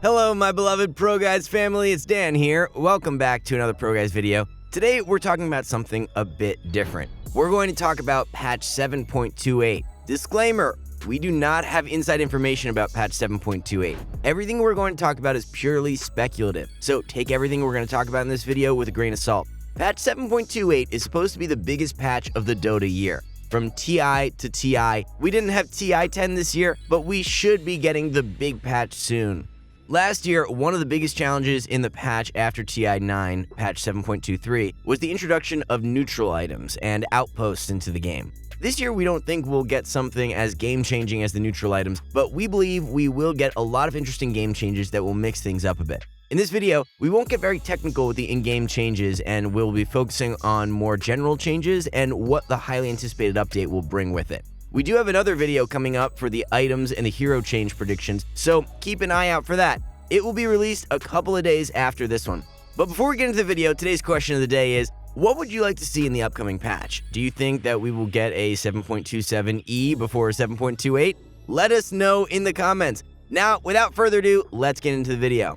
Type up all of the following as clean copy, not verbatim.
Hello, my beloved Proguides family, it's Dan here. Welcome back to another Proguides video. Today, we're talking about something a bit different. We're going to talk about patch 7.28. Disclaimer, we do not have inside information about patch 7.28. Everything we're going to talk about is purely speculative, so take everything we're going to talk about in this video with a grain of salt. Patch 7.28 is supposed to be the biggest patch of the Dota year. From TI to TI, we didn't have TI 10 this year, but we should be getting the big patch soon. Last year, one of the biggest challenges in the patch after TI 9, patch 7.23, was the introduction of neutral items and outposts into the game. This year, we don't think we'll get something as game-changing as the neutral items, but we believe we will get a lot of interesting game changes that will mix things up a bit. In this video, we won't get very technical with the in-game changes, and we'll be focusing on more general changes and what the highly anticipated update will bring with it. We do have another video coming up for the items and the hero change predictions, so keep an eye out for that. It will be released a couple of days after this one. But before we get into the video, today's question of the day is, what would you like to see in the upcoming patch? Do you think that we will get a 7.27E before 7.28? Let us know in the comments. Now, without further ado, let's get into the video.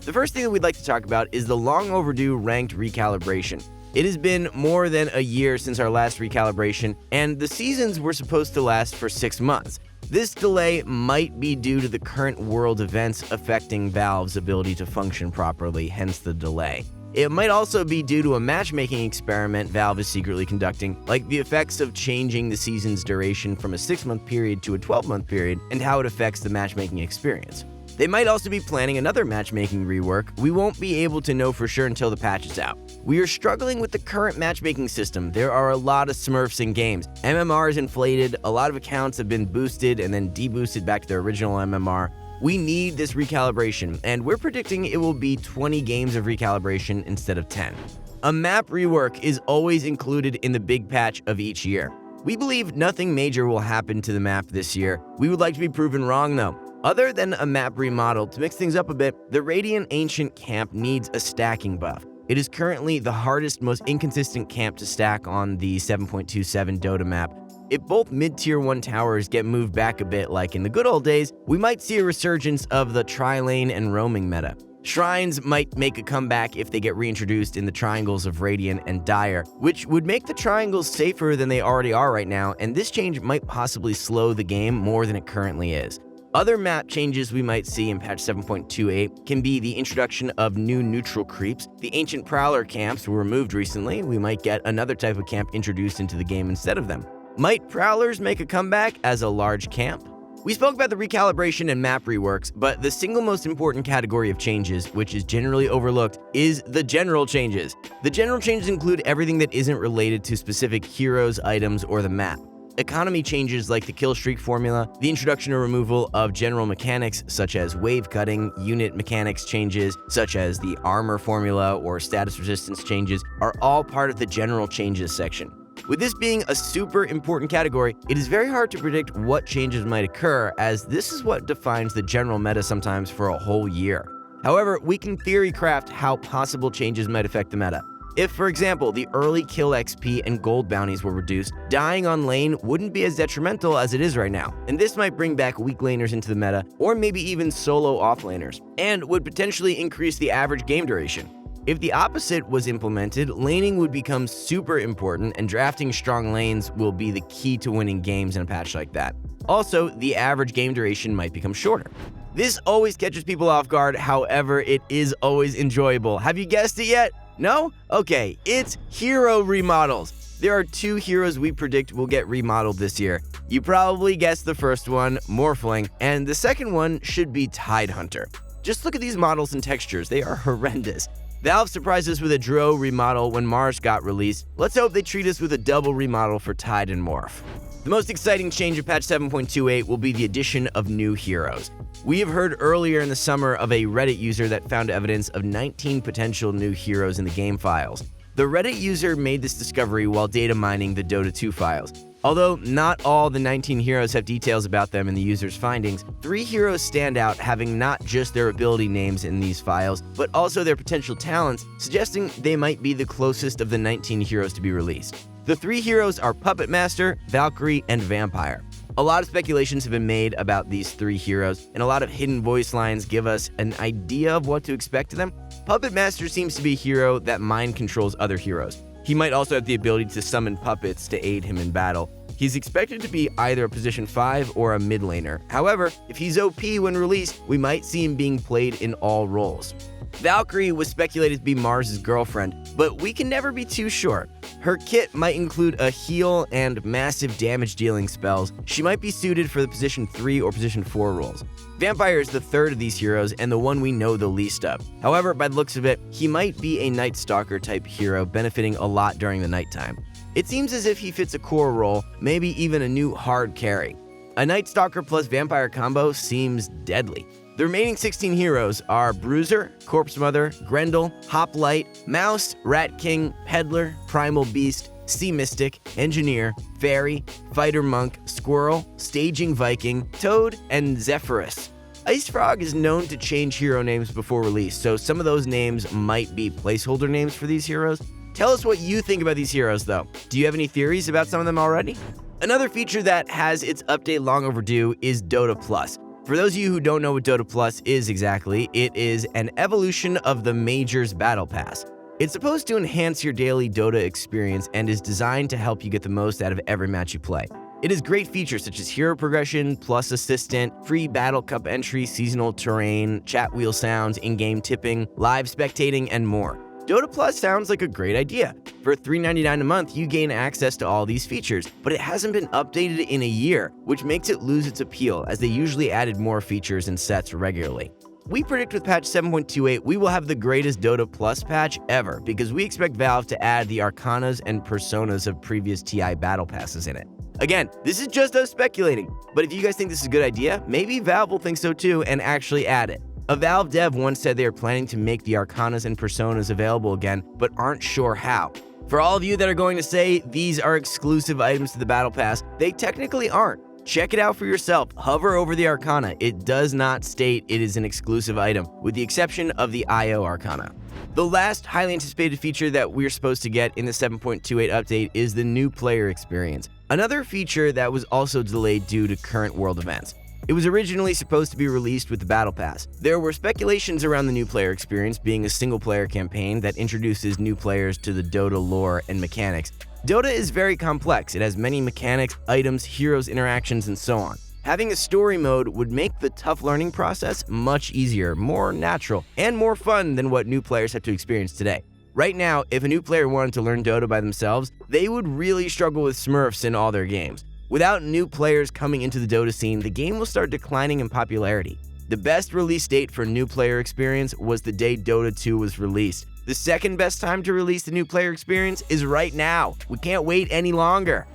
The first thing that we'd like to talk about is the long overdue ranked recalibration. It has been more than a year since our last recalibration, and the seasons were supposed to last for 6 months. This delay might be due to the current world events affecting Valve's ability to function properly, hence the delay. It might also be due to a matchmaking experiment Valve is secretly conducting, like the effects of changing the season's duration from a 6-month period to a 12-month period and how it affects the matchmaking experience. They might also be planning another matchmaking rework. We won't be able to know for sure until the patch is out. We are struggling with the current matchmaking system. There are a lot of smurfs in games. MMR is inflated, a lot of accounts have been boosted and then deboosted back to their original MMR. We need this recalibration, and we're predicting it will be 20 games of recalibration instead of 10. A map rework is always included in the big patch of each year. We believe nothing major will happen to the map this year. We would like to be proven wrong though. Other than a map remodel, to mix things up a bit, the Radiant Ancient camp needs a stacking buff. It is currently the hardest, most inconsistent camp to stack on the 7.27 Dota map. If both mid-tier 1 towers get moved back a bit like in the good old days, we might see a resurgence of the tri-lane and roaming meta. Shrines might make a comeback if they get reintroduced in the triangles of Radiant and Dire, which would make the triangles safer than they already are right now, and this change might possibly slow the game more than it currently is. Other map changes we might see in patch 7.28 can be the introduction of new neutral creeps. The ancient prowler camps were removed recently. We might get another type of camp introduced into the game instead of them. Might prowlers make a comeback as a large camp? We spoke about the recalibration and map reworks, but the single most important category of changes, which is generally overlooked, is the general changes. The general changes include everything that isn't related to specific heroes, items, or the map. Economy changes like the kill streak formula, the introduction or removal of general mechanics such as wave cutting, unit mechanics changes such as the armor formula or status resistance changes are all part of the general changes section. With this being a super important category, it is very hard to predict what changes might occur, as this is what defines the general meta sometimes for a whole year. However, we can theory craft how possible changes might affect the meta. If, for example, the early kill XP and gold bounties were reduced, dying on lane wouldn't be as detrimental as it is right now, and this might bring back weak laners into the meta, or maybe even solo offlaners, and would potentially increase the average game duration. If the opposite was implemented, laning would become super important, and drafting strong lanes will be the key to winning games in a patch like that. Also, the average game duration might become shorter. This always catches people off guard, however, it is always enjoyable. Have you guessed it yet? No? Okay, it's hero remodels. There are 2 heroes we predict will get remodeled this year. You probably guessed the first one, Morphling, and the second one should be Tidehunter. Just look at these models and textures, they are horrendous. Valve surprised us with a Dro remodel when Mars got released. Let's hope they treat us with a double remodel for Tide and Morph. The most exciting change of patch 7.28 will be the addition of new heroes. We have heard earlier in the summer of a Reddit user that found evidence of 19 potential new heroes in the game files. The Reddit user made this discovery while data mining the Dota 2 files. Although not all the 19 heroes have details about them in the user's findings, 3 heroes stand out, having not just their ability names in these files, but also their potential talents, suggesting they might be the closest of the 19 heroes to be released. The 3 heroes are Puppet Master, Valkyrie, and Vampire. A lot of speculations have been made about these 3 heroes, and a lot of hidden voice lines give us an idea of what to expect of them. Puppet Master seems to be a hero that mind controls other heroes. He might also have the ability to summon puppets to aid him in battle. He's expected to be either a position 5 or a mid laner. However, if he's OP when released, we might see him being played in all roles. Valkyrie was speculated to be Mars' girlfriend, but we can never be too sure. Her kit might include a heal and massive damage dealing spells. She might be suited for the position 3 or position 4 roles. Vampire is the 3rd of these heroes and the one we know the least of. However, by the looks of it, he might be a Night Stalker type hero benefiting a lot during the nighttime. It seems as if he fits a core role, maybe even a new hard carry. A Night Stalker plus Vampire combo seems deadly. The remaining 16 heroes are Bruiser, Corpse Mother, Grendel, Hoplite, Mouse, Rat King, Peddler, Primal Beast, Sea Mystic, Engineer, Fairy, Fighter Monk, Squirrel, Staging Viking, Toad, and Zephyrus. Ice Frog is known to change hero names before release, so some of those names might be placeholder names for these heroes. Tell us what you think about these heroes though. Do you have any theories about some of them already? Another feature that has its update long overdue is Dota Plus. For those of you who don't know what Dota Plus is exactly, it is an evolution of the Majors Battle Pass. It's supposed to enhance your daily Dota experience and is designed to help you get the most out of every match you play. It has great features such as hero progression, plus assistant, free battle cup entry, seasonal terrain, chat wheel sounds, in-game tipping, live spectating, and more. Dota Plus sounds like a great idea. For $3.99 a month, you gain access to all these features, but it hasn't been updated in a year, which makes it lose its appeal as they usually added more features and sets regularly. We predict with patch 7.28 we will have the greatest Dota Plus patch ever because we expect Valve to add the Arcanas and Personas of previous TI battle passes in it. Again, this is just us speculating, but if you guys think this is a good idea, maybe Valve will think so too and actually add it. A Valve dev once said they are planning to make the Arcanas and Personas available again, but aren't sure how. For all of you that are going to say these are exclusive items to the Battle Pass, they technically aren't. Check it out for yourself. Hover over the Arcana. It does not state it is an exclusive item, with the exception of the IO Arcana. The last highly anticipated feature that we're supposed to get in the 7.28 update is the new player experience, another feature that was also delayed due to current world events. It was originally supposed to be released with the Battle Pass. There were speculations around the new player experience being a single-player campaign that introduces new players to the Dota lore and mechanics. Dota is very complex. It has many mechanics, items, heroes, interactions, and so on. Having a story mode would make the tough learning process much easier, more natural, and more fun than what new players have to experience today. Right now, if a new player wanted to learn Dota by themselves, they would really struggle with Smurfs in all their games. Without new players coming into the Dota scene, the game will start declining in popularity. The best release date for new player experience was the day Dota 2 was released. The second best time to release the new player experience is right now. We can't wait any longer.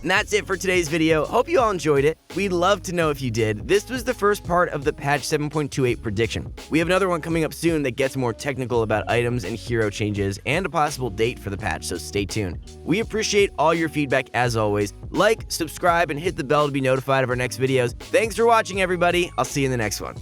And that's it for today's video. Hope you all enjoyed it. We'd love to know if you did. This was the first part of the patch 7.28 prediction. We have another one coming up soon that gets more technical about items and hero changes and a possible date for the patch, so stay tuned. We appreciate all your feedback as always. Like, subscribe, and hit the bell to be notified of our next videos. Thanks for watching, everybody. I'll see you in the next one.